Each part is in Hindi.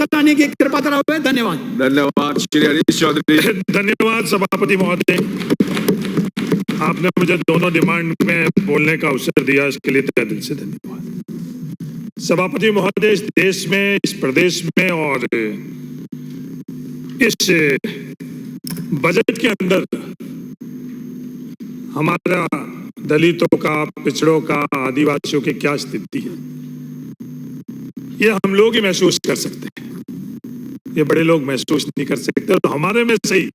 करने की कृपा करा हुए। धन्यवाद। धन्यवाद श्री हरीश चौधरी। धन्यवाद सभापति महोदय, आपने मुझे दोनों डिमांड में बोलने का अवसर दिया, इसके लिए तहे दिल से धन्यवाद। सभापति महोदय, इस देश में, इस प्रदेश में और इस बजट के अंदर हमारा दलितों का, पिछड़ों का, आदिवासियों की क्या स्थिति है, ये हम लोग ही महसूस कर सकते हैं। ये बड़े लोग महसूस नहीं कर सकते, तो हमारे में से ही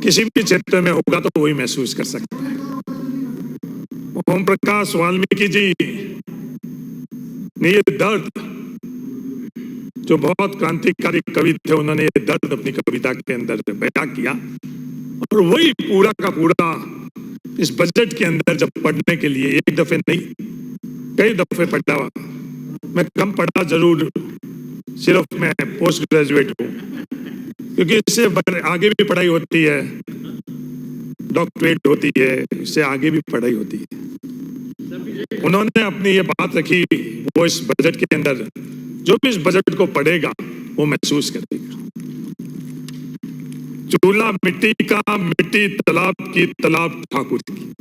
किसी भी क्षेत्र में होगा तो वही महसूस कर सकते हैं। ओम प्रकाश वाल्मीकि जी ने ये दर्द, जो बहुत क्रांतिकारी कवि थे, उन्होंने ये दर्द अपनी कविता के अंदर बयां किया, और वही पूरा का पूरा इस बजट के अंदर जब पढ़ने के लिए, एक दफे नहीं कई दफे पढ़ा, मैं कम पढ़ा जरूर, सिर्फ मैं पोस्ट ग्रेजुएट हूँ, क्योंकि इससे आगे भी पढ़ाई होती है, डॉक्टरेट होती है, इससे आगे भी पढ़ाई होती है। उन्होंने अपनी ये बात रखी, वो इस बजट के अंदर जो भी इस बजट को पढ़ेगा वो महसूस करेगा। चूल्हा मिट्टी का, मिट्टी तालाब की, तालाब ठाकुर की,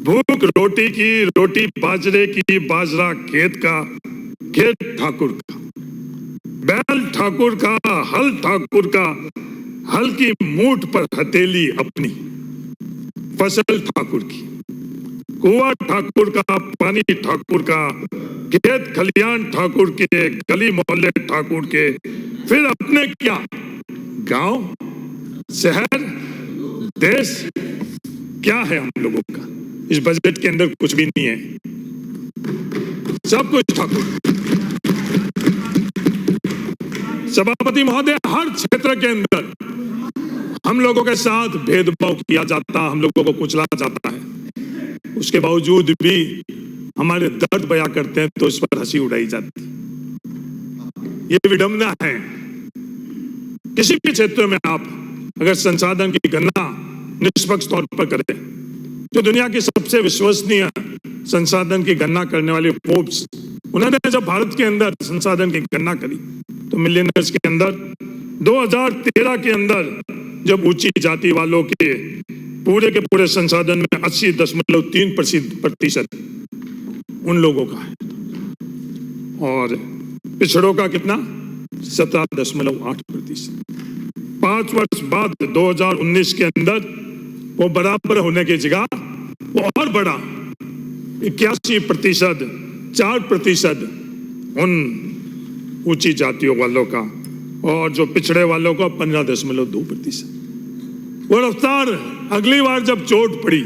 भूख रोटी की, रोटी बाजरे की, बाजरा खेत का, खेत ठाकुर का, बैल ठाकुर का, हल ठाकुर का, हल की मूठ पर हथेली अपनी, फसल ठाकुर की, कुआं ठाकुर का, पानी ठाकुर का, खेत खलियान ठाकुर के, गली मोहल्ले ठाकुर के, फिर अपने क्या, गांव, शहर, देश, क्या है हम लोगों का? इस बजट के अंदर कुछ भी नहीं है, सब कुछ ठाकुर। सभापति महोदय, हर क्षेत्र के अंदर हम लोगों के साथ भेदभाव किया जाता, हम लोगों को कुचला जाता है, उसके बावजूद भी हमारे दर्द बयां करते हैं तो इस पर हंसी उड़ाई जाती। ये विडंबना है। किसी भी क्षेत्र में आप अगर संसाधन की गणना निष्पक्ष तौर पर करें, जो दुनिया की सबसे विश्वसनीय संसाधन की गणना करने वाली फोर्ब्स, उन्होंने जब भारत के अंदर संसाधन की गणना करी तो मिलियनर्स के अंदर 2013 के अंदर जब ऊंची जाति वालों के पूरे संसाधन में 80.3% उन लोगों का है, और पिछड़ों का कितना, 17.8%। 5 वर्ष बाद 2019 के अंदर वो बराबर होने की जगह वो और बढ़ा, 81%, 4% उन ऊंची जातियों वालों का, और जो पिछड़े वालों का 15.2%। वो रफ्तार अगली बार जब चोट पड़ी,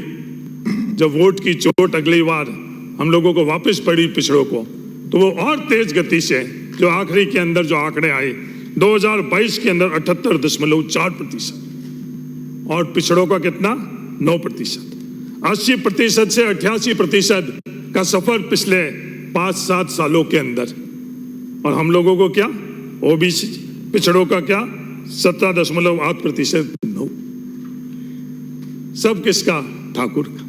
जब वोट की चोट अगली बार हम लोगों को वापस पड़ी पिछड़ों को, तो वो और तेज गति से, जो आखिरी के अंदर जो आंकड़े आए 2022 के अंदर 78.4%, और पिछड़ों का कितना, 9%। 80% से 88% का सफर पिछले 5-7 सालों के अंदर, और हम लोगों को क्या, ओबीसी पिछड़ों का क्या, 17.8%। सब किसका, ठाकुर का।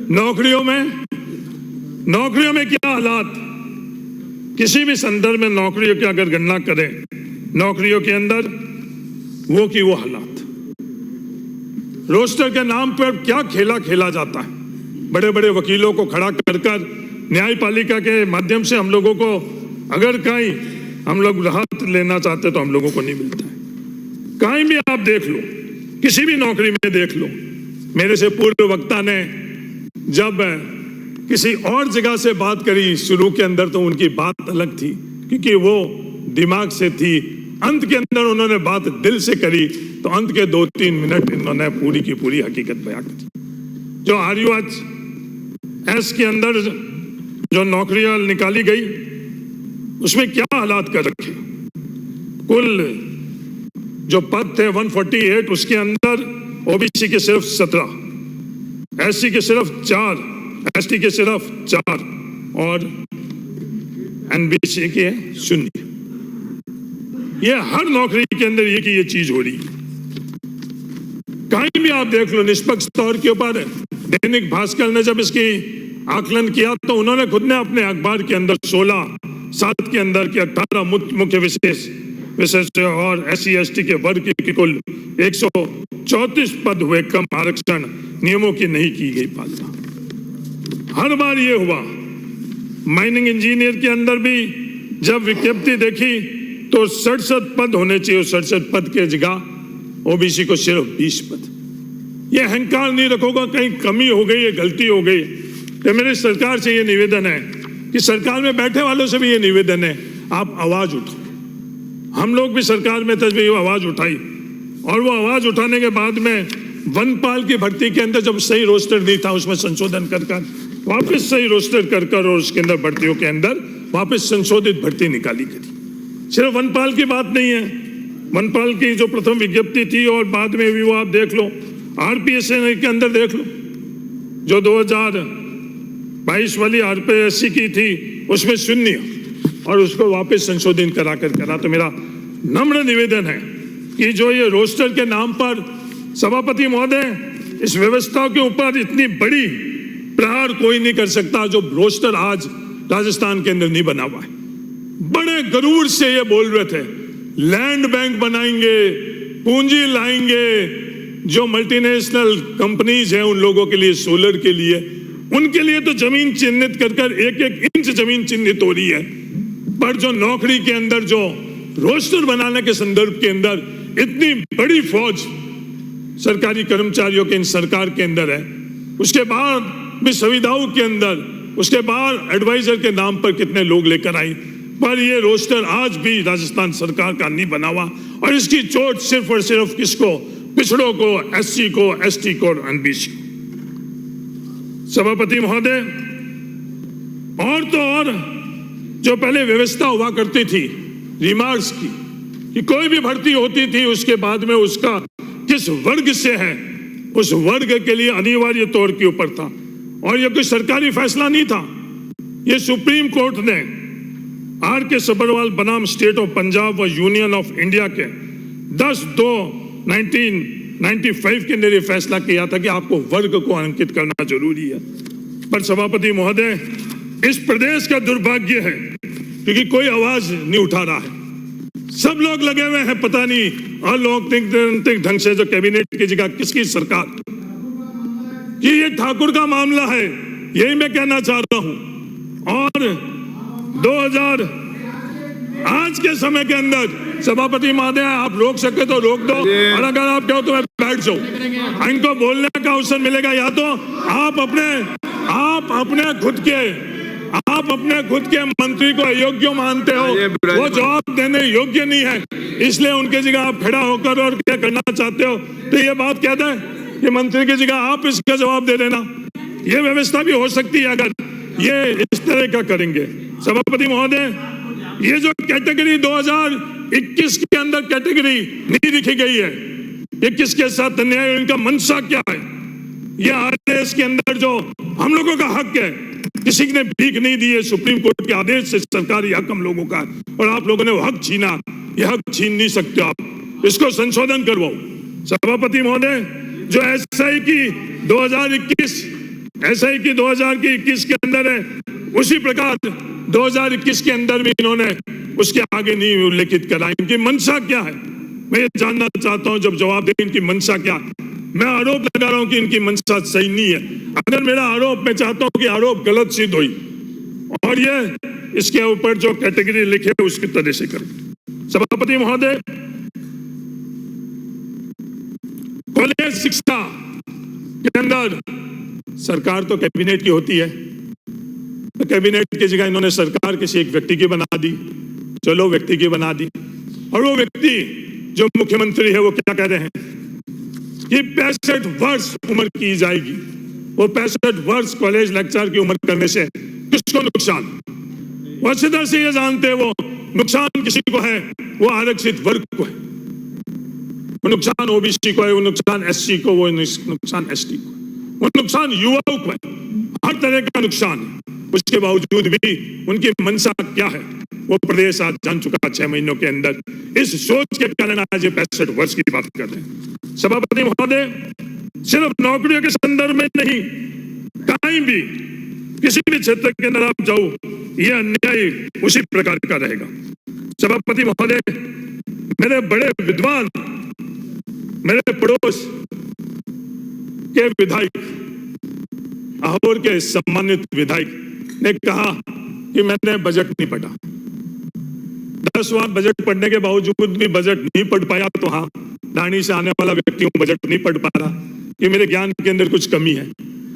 नौकरियों में क्या हालात, किसी भी संदर्भ में नौकरियों की अगर गणना करें, नौकरियों के अंदर वो की वो हालात, रोस्टर के नाम पर क्या खेला खेला जाता है। बड़े बड़े वकीलों को खड़ा कर कर न्यायपालिका के माध्यम से हम लोगों को अगर कहीं हम लोग राहत लेना चाहते तो हम लोगों को नहीं मिलता है। कहीं भी आप देख लो, किसी भी नौकरी में देख लो। मेरे से पूर्व वक्ता ने जब किसी और जगह से बात करी शुरू के अंदर, तो उनकी बात अलग थी, क्योंकि वो दिमाग से थी। अंत के अंदर उन्होंने बात दिल से करी, तो अंत के 2-3 मिनट इन्होंने पूरी की पूरी हकीकत बयां करी। जो RUH के अंदर जो नौकरियां निकाली गई, उसमें क्या हालात कर रखे। कुल जो पद थे 148, उसके अंदर ओबीसी के सिर्फ 17, SC के सिर्फ 4, ST के सिर्फ 4, और NBC के 0। ये हर नौकरी के अंदर ये चीज हो रही है। कहीं भी आप देख लो, निष्पक्ष तौर के ऊपर दैनिक भास्कर ने जब इसकी आकलन किया, तो उन्होंने खुद ने अपने अखबार के अंदर 16 7 के अंदर के 18 मुख्य विशेष और SC/ST के वर्ग के कुल 134 पद हुए कम, आरक्षण नियमों की नहीं की गई पालना। हर बार ये हुआ। माइनिंग इंजीनियर के अंदर भी जब विज्ञप्ति देखी तो 67 पद होने चाहिए, 67 पद के जगह OBC को सिर्फ 20 पद। ये अहंकार नहीं रखोगा, कहीं कमी हो गई है, गलती हो गई। तो मेरे सरकार से ये निवेदन है कि सरकार में बैठे वालों से भी ये निवेदन है, आप आवाज उठाओ। हम लोग भी सरकार में थे, भी आवाज उठाई, और वो आवाज उठाने के बाद में वनपाल की भर्ती के अंदर जब सही रोस्टर नहीं था, उसमें संशोधन कर वापस सही रोस्टर कर और उसके अंदर भर्तियों के अंदर वापस संशोधित भर्ती निकाली गई। सिर्फ वनपाल की बात नहीं है, वनपाल की जो प्रथम विज्ञप्ति थी और बाद में भी वो आप देख लो, RPSC के अंदर देख लो, जो 2022 वाली RPSC की थी उसमें शून्य, और उसको वापस संशोधन करा। तो मेरा नम्र निवेदन है कि जो ये रोस्टर के नाम पर सभापति महोदय, इस व्यवस्था के ऊपर इतनी बड़ी प्रहार कोई नहीं कर सकता जो रोस्टर आज राजस्थान के अंदर नहीं बना हुआ है। बड़े गरूर से ये बोल रहे थे लैंड बैंक बनाएंगे, पूंजी लाएंगे, जो मल्टीनेशनल कंपनीज हैं उन लोगों के लिए, सोलर के लिए, उनके लिए तो जमीन चिन्हित कर 1-1 इंच जमीन चिन्हित हो रही है। पर जो नौकरी के अंदर जो रोस्टर बनाने के संदर्भ के अंदर इतनी बड़ी फौज सरकारी कर्मचारियों के इन सरकार के अंदर है, उसके बाद भी संविदाओं के अंदर, उसके बाद एडवाइजर के नाम पर कितने लोग लेकर आई, पर ये रोस्टर आज भी राजस्थान सरकार का नहीं बना हुआ। और इसकी चोट सिर्फ और सिर्फ किसको? पिछड़ों को, SC को, ST को और NBC। सभापति महोदय, और तो और जो पहले व्यवस्था हुआ करती थी रिमार्क्स की कि कोई भी भर्ती होती थी उसके बाद में उसका किस वर्ग से है, उस वर्ग के लिए अनिवार्य तौर के ऊपर था, और यह कोई सरकारी फैसला नहीं था। यह सुप्रीम कोर्ट ने R.K. सब्बरवाल बनाम स्टेट ऑफ पंजाब व यूनियन ऑफ इंडिया के 10/2/1995 के अंदर यह फैसला किया था कि आपको वर्ग को अंकित करना जरूरी है। पर सभापति महोदय, इस प्रदेश का दुर्भाग्य है क्योंकि कोई आवाज नहीं उठा रहा है। सब लोग लगे हुए हैं, पता नहीं अलोकतांत्रिक ढंग से जो कैबिनेट की जगह किसकी सरकार, कि ये ठाकुर का मामला है, यही मैं कहना चाह रहा हूं। और 2000 आज के समय के अंदर सभापति महोदय, आप रोक सके तो रोक दो, और अगर आप कहो तो मैं बैठ जाऊं। इनको बोलने का अवसर मिलेगा, या तो आप अपने खुद के मंत्री को अयोग्य मानते हो, वो जवाब देने योग्य नहीं है, इसलिए उनकी जगह आप खड़ा होकर और क्या करना चाहते हो, तो ये बात कहते हैं कि मंत्री की जगह आप इसका जवाब दे देना। ये व्यवस्था भी हो सकती है अगर ये इस तरह का करेंगे। सभापति महोदय, ये जो कैटेगरी 2021 के अंदर कैटेगरी नहीं लिखी गई है, ये किसके साथ अन्याय, इनका मंशा क्या है? ये आदेश के अंदर जो हम लोगों का हक है, किसी ने भीख नहीं दी है, सुप्रीम कोर्ट के आदेश से सरकारी हक हम लोगों का, और आप लोगों ने वो हक छीना। ये हक छीन नहीं सकते आप, इसको संशोधन करवाओ। सभापति महोदय, जो SI की 2021 के अंदर है, उसी प्रकार 2021 के अंदर भी इन्होंने उसके आगे नहीं उल्लेखित करा। इनकी मंशा क्या है, मैं ये जानना चाहता हूं। जब जवाब दें इनकी मंशा क्या, मैं आरोप लगा रहा हूं कि इनकी मंशा सही नहीं है। अगर मेरा आरोप, मैं चाहता हूं कि आरोप गलत सिद्ध हुई, और ये इसके ऊपर जो कैटेगरी लिखे उसकी तरह से करें। सभापति महोदय, कॉलेज शिक्षा के अंदर सरकार तो कैबिनेट की होती है, तो कैबिनेट की जगह इन्होंने सरकार किसी एक व्यक्ति की बना दी। चलो व्यक्ति की बना दी, और वो व्यक्ति जो मुख्यमंत्री है वो क्या कह रहे हैं कि 65 वर्ष उम्र की जाएगी। वो 65 वर्ष कॉलेज लेक्चर की उम्र करने से किसको नुकसान? वो अच्छी तरह से ये जानते हैं वो नुकसान किसी को है, वो आरक्षित वर्ग को है, वो नुकसान OBC को है, वो नुकसान SC को, वो नुकसान ST को, वो नुकसान युवाओं को है, हर तरह का नुकसान है। उसके बावजूद भी उनकी मंशा क्या है वो प्रदेश आज जान चुका 6 महीनों के अंदर। इस सोच के कारण आज 65 वर्ष की बात कर रहे हैं। सभापति महोदय, सिर्फ नौकरियों के संदर्भ में नहीं, कहीं भी किसी भी क्षेत्र के अंदर आप जाओ, ये अन्याय उसी प्रकार का रहेगा। सभापति महोदय, मेरे बड़े विद्वान, मेरे पड़ोस के विधायक, अहोर के सम्मानित विधायक ने कहा कि मैंने बजट नहीं पढ़ा। 10 बार बजट पढ़ने के बावजूद भी बजट नहीं पढ़ पाया, तो हाँ, दानी से आने वाला व्यक्ति हूं, बजट नहीं पढ़ पा रहा, कि मेरे ज्ञान के अंदर कुछ कमी है।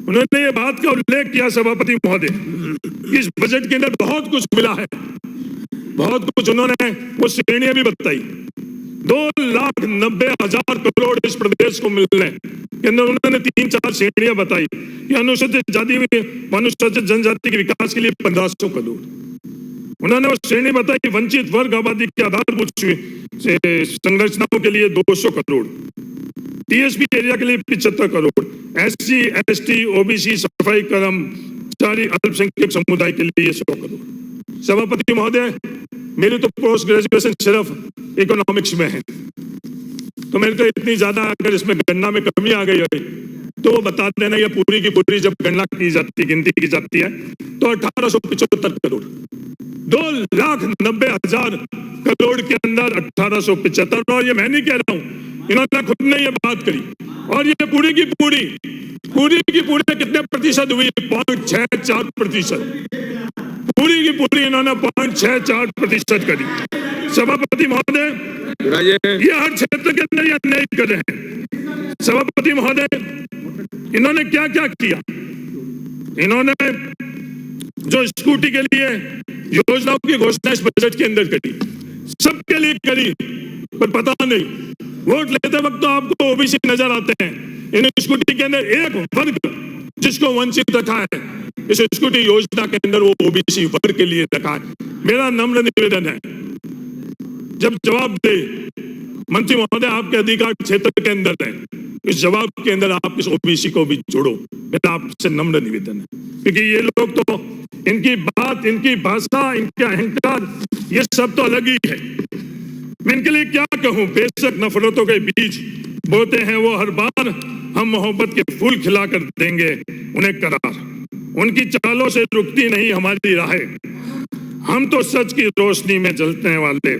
उन्होंने ये बात का उल्लेख किया सभापति महोदय, इस बजट के अंदर बहुत कुछ मिला है, बहुत कुछ। उन्होंने वो श्रेणियां भी बताई। 2,90,000 करोड़ इस प्रदेश को मिलने के अंदर उन्होंने 3-4 श्रेणियां बताई कि अनुसूचित जाति, अनुसूचित जनजाति के विकास के लिए 1500 करोड़। उन्होंने वो श्रेणी बताई, वंचित वर्ग आबादी के आधारभूत संरचनाओं के लिए 200 करोड़, टीएसपी एरिया के लिए 75 करोड़, एससी, एसटी, ओबीसी, सफाई कर्मचारी, अल्पसंख्यक समुदाय के लिए 100 करोड़। सभापति महोदय, मेरी तो पोस्ट ग्रेजुएशन सिर्फ इकोनॉमिक्स में है, तो मेरे को इतनी ज्यादा अगर इसमें गणना में कमी आ गई है तो वो बता देना। ये पूरी की पूरी जब गणना की जाती, गिनती की जाती है, तो 1875 करोड़, 2,90,000 करोड़ के अंदर 1875। और ये मैं नहीं कह रहा हूं, इन्होंने खुद ने ये बात करी। और ये पूरी की पूरी कितने प्रतिशत हुई? 0.64%। पूरी की पूरी इन्होंने 0.64% करी। सभापति महोदय, ये हर क्षेत्र के अंदर ये अन्याय कर रहे हैं। सभापति महोदय, इन्होंने क्या क्या किया? इन्होंने जो स्कूटी के लिए योजनाओं की घोषणा इस बजट के अंदर करी, सबके लिए करी, पर पता नहीं, वोट लेते वक्त तो आपको ओबीसी नजर आते हैं। इन स्कूटी के अंदर एक वर्ग जिसको वंचित रखा है, इस स्कूटी योजना के अंदर वो ओबीसी वर्ग के लिए रखा है। मेरा नम्र निवेदन है, जब जवाब दे मंत्री महोदय, आपके अधिकार क्षेत्र के अंदर है, इस जवाब के अंदर आप इस ओबीसी को भी जोड़ो। मेरा आपसे नम्र निवेदन है, क्योंकि ये लोग तो, इनकी बात, इनकी भाषा, इनके अहंकार, ये सब तो अलग ही है। मैं इनके लिए क्या कहूं? बेशक नफरतों के बीज बोते हैं वो हर बार, हम मोहब्बत के फूल खिलाकर देंगे उन्हें करार। उनकी चालों से रुकती नहीं हमारी राहें, हम तो सच की रोशनी में जलने वाले,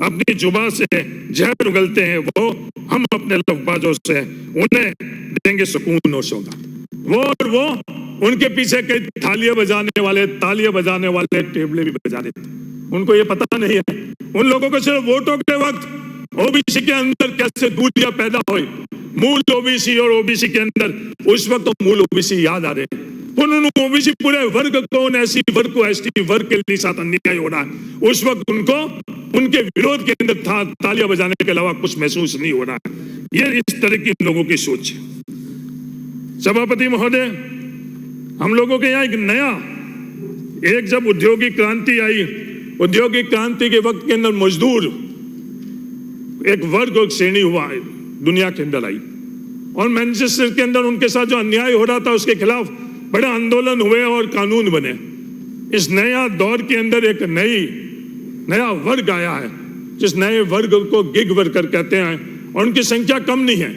अपनी जुबान से जहर उगलते हैं वो, हम अपने लफ्ज़ों से उन्हें देंगे सुकून और सौगात। वो उनके पीछे कई तालियां बजाने वाले टेबले भी बजा देते, उनको ये पता नहीं है। उन लोगों को सिर्फ वोटों के वक्त ओबीसी के अंदर कैसे दूरियां पैदा हुई, मूल ओबीसी और ओबीसी के अंदर उस वक्त तो मूल ओबीसी याद आ रहे हैं। उन्होंने ओबीसी पूरे वर्ग को, एससी वर्ग को एसटी वर्ग के साथ अन्याय हो रहा है, उस वक्त उनको उनके विरोध के अंदर था तालियां बजाने के अलावा कुछ महसूस नहीं हो रहा है। ये इस तरह की लोगों की सोच है। सभापति महोदय, हम लोगों के यहाँ एक जब औद्योगिक क्रांति आई, औद्योगिक क्रांति के वक्त के अंदर मजदूर एक वर्ग और श्रेणी हुआ है, दुनिया के अंदर आई, और मैनचेस्टर के अंदर उनके साथ जो अन्याय हो रहा था उसके खिलाफ बड़े आंदोलन हुए और कानून बने। इस नया दौर के अंदर एक नया वर्ग आया है, जिस नए वर्ग को गिग वर्कर कहते हैं, और उनकी संख्या कम नहीं है,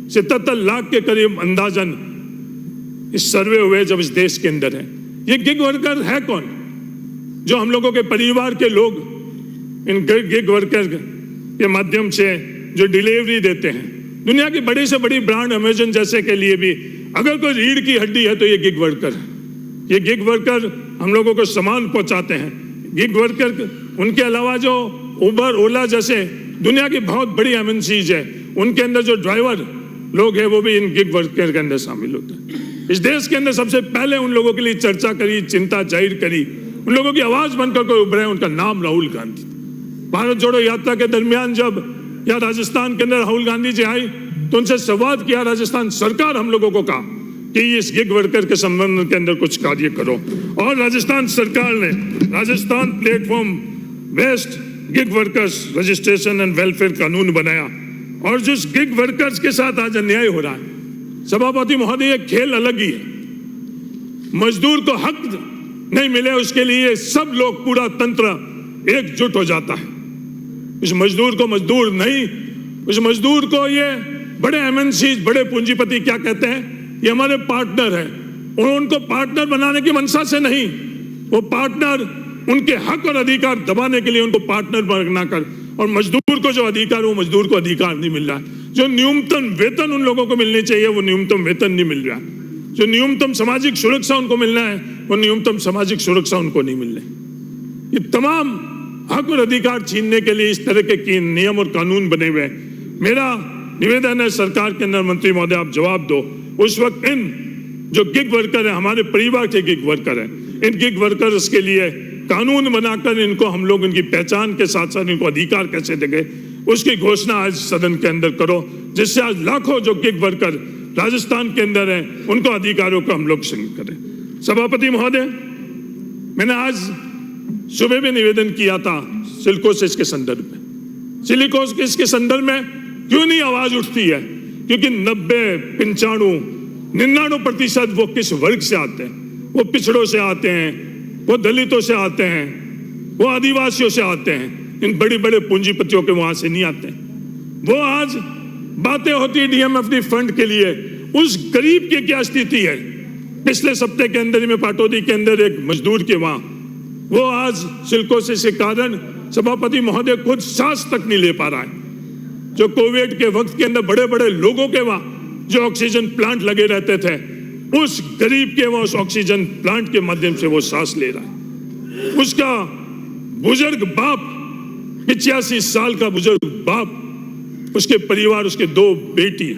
77 लाख के करीब अंदाजन इस सर्वे हुए जब इस देश के अंदर है। ये गिग वर्कर है कौन? जो हम लोगों के परिवार के लोग इन गिग वर्कर के माध्यम से जो डिलीवरी देते हैं, दुनिया की बड़ी से बड़ी ब्रांड अमेजन जैसे के लिए भी अगर कोई रीढ़ की हड्डी है तो ये गिग वर्कर है। ये गिग वर्कर हम लोगों को सामान पहुंचाते हैं। गिग वर्कर, उनके अलावा जो उबर, ओला जैसे दुनिया की बहुत बड़ी एमएनसीज है, उनके अंदर जो ड्राइवर लोग हैं वो भी इन गिग वर्कर के अंदर शामिल होते हैं। इस देश के अंदर सबसे पहले उन लोगों के लिए चर्चा करी, चिंता जाहिर करी, उन लोगों की आवाज बनकर कोई उभरे, उनका नाम राहुल गांधी। भारत जोड़ो यात्रा के दरमियान जब या राजस्थान के अंदर राहुल गांधी जी आई तो उनसे संवाद किया राजस्थान सरकार, हम लोगों को कहा कि इस गिग वर्कर के संबंध के अंदर कुछ कार्य करो, और राजस्थान सरकार ने Rajasthan platform based gig workers registration and welfare कानून बनाया, और जिस गिग वर्कर्स के साथ आज अन्याय हो रहा है, सभापति महोदय, खेल अलग ही है। मजदूर को हक नहीं मिले उसके लिए सब लोग, पूरा तंत्र एकजुट हो जाता है। इस मजदूर को मजदूर नहीं, उस मजदूर को ये बड़े एमएनसी, बड़े पूंजीपति क्या कहते हैं? ये हमारे पार्टनर है, और उनको पार्टनर बनाने की मंशा से नहीं, वो पार्टनर उनके हक और अधिकार दबाने के लिए उनको पार्टनर बनाकर, और मजदूर को जो अधिकार, वो मजदूर को अधिकार नहीं मिल रहा है। जो न्यूनतम वेतन उन लोगों को मिलनी चाहिए वो न्यूनतम वेतन नहीं मिल रहा। जो न्यूनतम सामाजिक सुरक्षा उनको मिलना है वो न्यूनतम सामाजिक सुरक्षा उनको नहीं मिल रही। ये तमाम हक और अधिकार छीनने के लिए इस तरह के नियम और कानून बने हुए हैं। मेरा निवेदन है सरकार के अंदर, मंत्री महोदय आप जवाब दो। उस वक्त इन जो गिग वर्कर है, हमारे परिवार के गिग वर्कर है, इन गिग वर्कर्स के लिए कानून बनाकर इनको हम लोग इनकी पहचान के साथ साथ इनको अधिकार कैसे देंगे, उसकी घोषणा आज सदन के अंदर करो, जिससे आज लाखों जो गिग वर्कर राजस्थान के अंदर हैं उनको अधिकारों को हम लोग संग करें। सभापति महोदय, मैंने आज सुबह में निवेदन किया था सिलिकोसिस के संदर्भ में। सिलिकोसिस के संदर्भ में क्यों नहीं आवाज उठती है? क्योंकि 90, 95, 99% वो किस वर्ग से आते हैं? वो पिछड़ों से आते हैं, वो दलितों से आते हैं, वो आदिवासियों से आते हैं। इन बड़े बड़े पूंजीपतियों के वहां से नहीं आते हैं। वो आज बातें होती है डीएमएफडी फंड के लिए, उस गरीब की क्या स्थिति है? पिछले सप्ताह के अंदर ही में पाटौदी के अंदर एक मजदूर के वहां, वो आज सिलिकोसिस के कारण सभापति महोदय खुद सांस तक नहीं ले पा रहा है। जो कोविड के वक्त के अंदर बड़े बड़े लोगों के वहां जो ऑक्सीजन प्लांट लगे रहते थे, उस गरीब के वहां उस ऑक्सीजन प्लांट के माध्यम से वो सांस ले रहा है। उसका बुजुर्ग बाप, 85 साल का बुजुर्ग बाप, उसके परिवार, उसके 2 बेटी,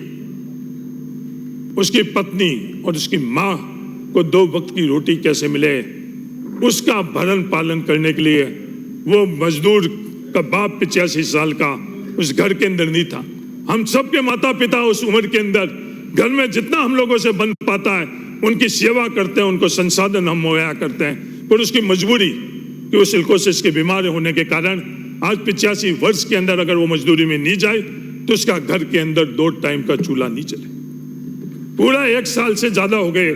उसकी पत्नी और उसकी मां को 2 वक्त की रोटी कैसे मिले, उसका भरण पालन करने के लिए वो मजदूर का बाप 85 साल का उस घर के अंदर नहीं था। हम सबके माता पिता उस उम्र के अंदर घर में जितना हम लोगों से बन पाता है उनकी सेवा करते हैं, उनको संसाधन हम मुहैया करते हैं। पर उसकी मजबूरी कि वो सिलिकोसिस के बीमार होने के कारण आज 85 वर्ष के अंदर अगर वो मजदूरी में नहीं जाए तो उसका घर के अंदर 2 टाइम का चूल्हा नहीं चले। पूरा 1 साल से ज्यादा हो गए।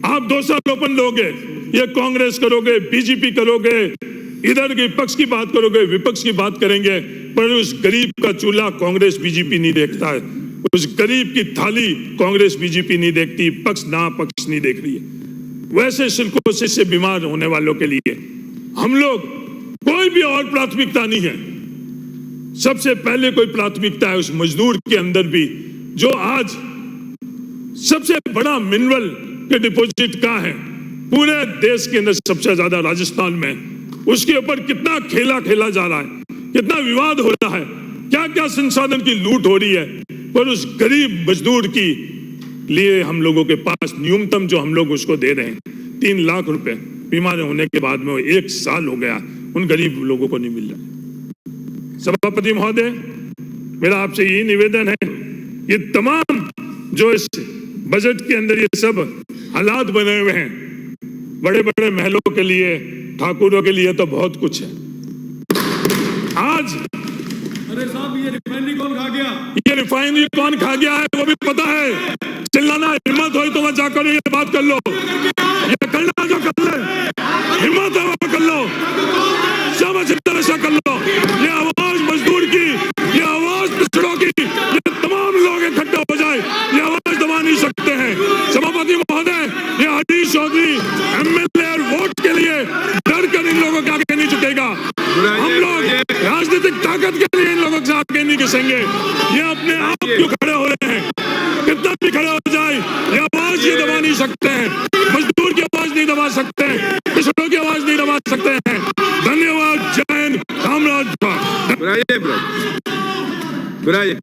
आप 2 साल ओपन लोगे, ये कांग्रेस करोगे, बीजेपी करोगे, इधर के पक्ष की बात करोगे, विपक्ष की बात करेंगे, पर उस गरीब का चूल्हा कांग्रेस बीजेपी नहीं देखता है। उस गरीब की थाली कांग्रेस बीजेपी नहीं देखती, पक्ष ना पक्ष नहीं देख रही है। वैसे सिलिकोसिस से बीमार होने वालों के लिए हम लोग कोई भी और प्राथमिकता नहीं है। सबसे पहले कोई प्राथमिकता है उस मजदूर के अंदर भी, जो आज सबसे बड़ा मिनरल के डिपॉजिट कहाँ है पूरे देश के अंदर, सबसे ज्यादा राजस्थान में। उसके ऊपर कितना खेला खेला जा रहा है, कितना विवाद हो रहा है, क्या क्या संसाधन की लूट हो रही है। पर उस गरीब मजदूर की लिए हम लोगों के पास न्यूनतम जो हम लोग उसको दे रहे हैं 3 लाख रुपए, बीमार होने के बाद में 1 साल हो गया, उन गरीब लोगों को नहीं मिल रहा। सभापति महोदय, मेरा आपसे यही निवेदन है, ये तमाम जो इस बजट के अंदर ये सब हालात बने हुए हैं, बड़े बड़े महलों के लिए, ठाकुरों के लिए तो बहुत कुछ है। आज अरे साहब, ये रिफाइनरी कौन खा गया? ये रिफाइनरी कौन खा गया है वो भी पता है। चिल्लाना हिम्मत हो तो वह जाकर ये बात कर लो, ये करना जो कर ले, हिम्मत है वो कर लो, समझ तरह कर लो। ये आवाज मजदूर की, ये आवाज पिछड़ों की, ये तमाम लोग इकट्ठे हो जाए, ये आवाज दबा नहीं सकते हैं। सभापति महोदय, ये हरीश चौधरी एमएलए और वोट के लिए डर कर इन लोगों के आगे नहीं झुकेगा। हम लोग राजनीतिक ताकत के लिए इन लोगों से आगे नहीं घिसेंगे। ये अपने आप क्यों खड़े हो रहे हैं? कितना भी खड़े हो जाए, ये आवाज ये दबा नहीं सकते हैं। मजदूर की आवाज नहीं दबा सकते हैं, पिछड़ों की आवाज नहीं दबा सकते हैं। धन्यवाद। जय हिंद। रामराज। बुराइए